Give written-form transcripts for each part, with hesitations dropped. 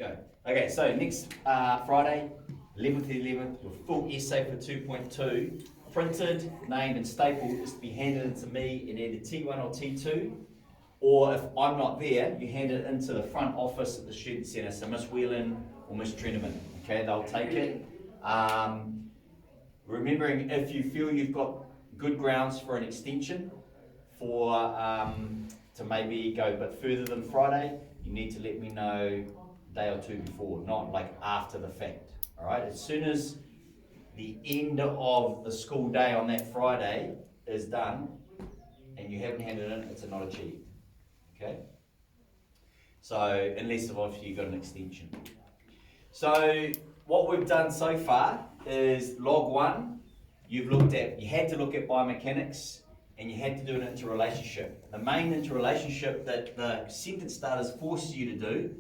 Go. Okay, so next Friday, 11th to 11th, with full essay for 2.2, printed, named and stapled, is to be handed in to me in either T1 or T2, or if I'm not there, you hand it into the front office at the Student Centre, so Miss Whelan or Miss Treneman, okay, they'll take it. Remembering if you feel you've got good grounds for an extension, for to maybe go a bit further than Friday, you need to let me know a day or two before, not like after the fact. All right, as soon as the end of the school day on that Friday is done and you haven't handed in, it's not achieved. Okay? So, unless obviously you've got an extension. So, what we've done so far is log 1, you had to look at biomechanics and you had to do an interrelationship. The main interrelationship that the sentence starters forces you to do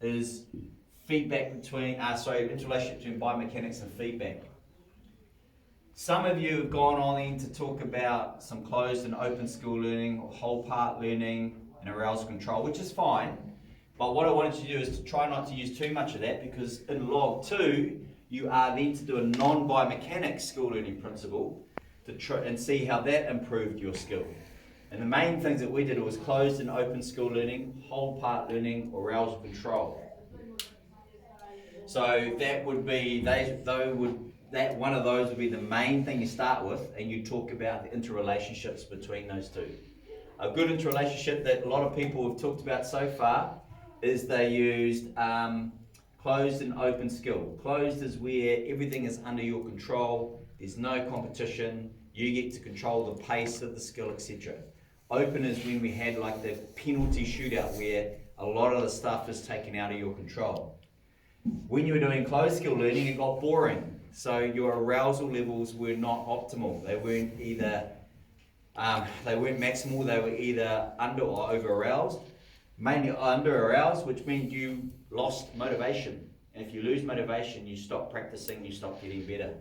is interrelationship between biomechanics and feedback. Some of you have gone on in to talk about some closed and open school learning, or whole part learning, and arousal control, which is fine. But what I wanted you to do is to try not to use too much of that, because in log 2, you are then to do a non-biomechanics school learning principle to try and see how that improved your skill. And the main things that we did was closed and open school learning, whole part learning, or arousal control. So that would be, one of those would be the main thing you start with, and you talk about the interrelationships between those two. A good interrelationship that a lot of people have talked about so far is they used closed and open skill. Closed is where everything is under your control, there's no competition, you get to control the pace of the skill, etc. Open is when we had like the penalty shootout where a lot of the stuff is taken out of your control. When you were doing closed skill learning, it got boring. So your arousal levels were not optimal. They weren't maximal, they were either under or over aroused. Mainly under aroused, which meant you lost motivation. And if you lose motivation, you stop practicing, you stop getting better.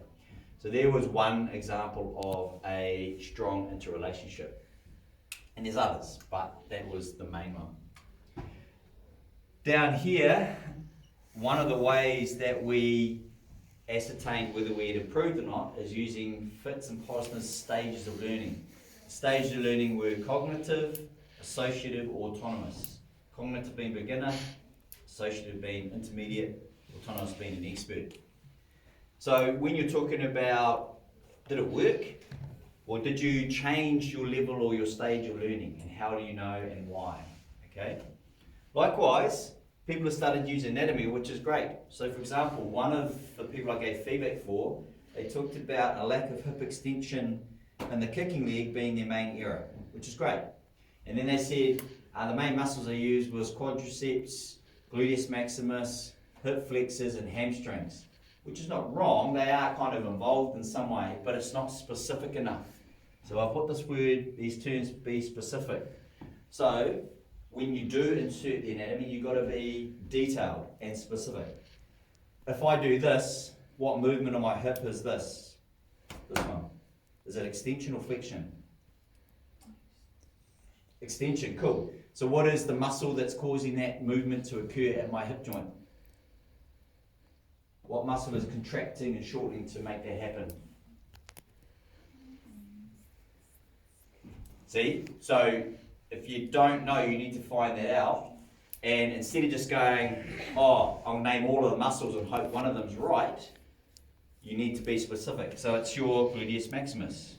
So there was one example of a strong interrelationship. And there's others, but that was the main one. Down here, one of the ways that we ascertained whether we had improved or not is using Fitz and Posner's stages of learning. Stages of learning were cognitive, associative, or autonomous. Cognitive being beginner, associative being intermediate, autonomous being an expert. So when you're talking about did it work, or did you change your level or your stage of learning, and how do you know and why? Okay. Likewise, people have started using anatomy, which is great. So for example, one of the people I gave feedback for, they talked about a lack of hip extension and the kicking leg being their main error, which is great. And then they said the main muscles they used was quadriceps, gluteus maximus, hip flexors and hamstrings, which is not wrong, they are kind of involved in some way, but it's not specific enough. So I put these terms be specific. So when you do insert the anatomy, you've got to be detailed and specific. If I do this, what movement of my hip is this? This one. Is it extension or flexion? Extension, cool. So what is the muscle that's causing that movement to occur at my hip joint? What muscle is contracting and shortening to make that happen? See? So if you don't know, you need to find that out. And instead of just going, oh, I'll name all of the muscles and hope one of them's right, you need to be specific. So it's your gluteus maximus.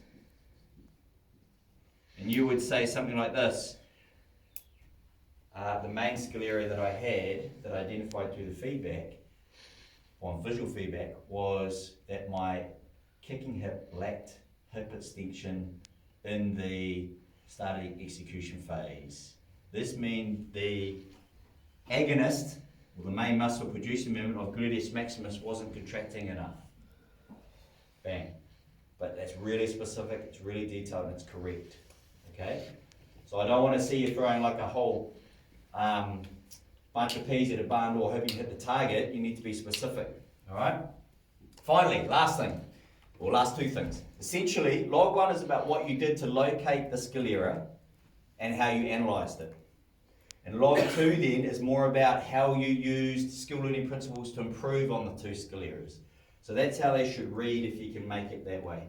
And you would say something like this. The main skill area that I had, that I identified through the feedback, on visual feedback, was that my kicking hip lacked hip extension in the starting execution phase. This means the agonist, or the main muscle producing movement of gluteus maximus, wasn't contracting enough. Bang. But that's really specific, it's really detailed, and it's correct. Okay? So I don't want to see you throwing like a whole bunch of peas at a barn door hoping you hit the target. You need to be specific. Alright? Finally, last two things. Essentially, log 1 is about what you did to locate the skill error and how you analysed it. And log 2 then is more about how you used skill learning principles to improve on the 2 skill areas. So that's how they should read if you can make it that way.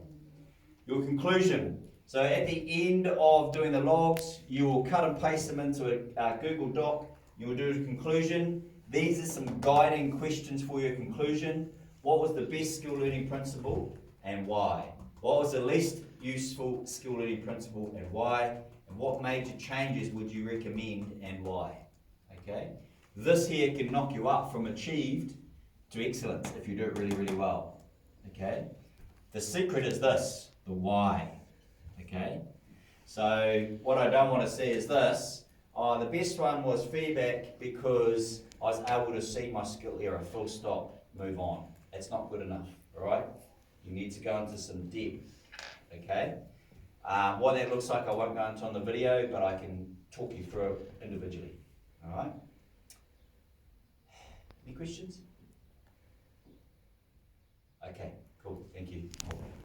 Your conclusion. So at the end of doing the logs, you will cut and paste them into a Google Doc. You will do a conclusion. These are some guiding questions for your conclusion. What was the best skill learning principle and why? What was the least useful skill learning principle and why? And what major changes would you recommend and why? Okay? This here can knock you up from achieved to excellence if you do it really, really well. Okay? The secret is this, the why. Okay? So what I don't want to see is this. The best one was feedback because I was able to see my skill area, full stop, move on. It's not good enough, all right? You need to go into some depth, okay? What that looks like I won't go into on the video, but I can talk you through it individually, all right? Any questions? Okay.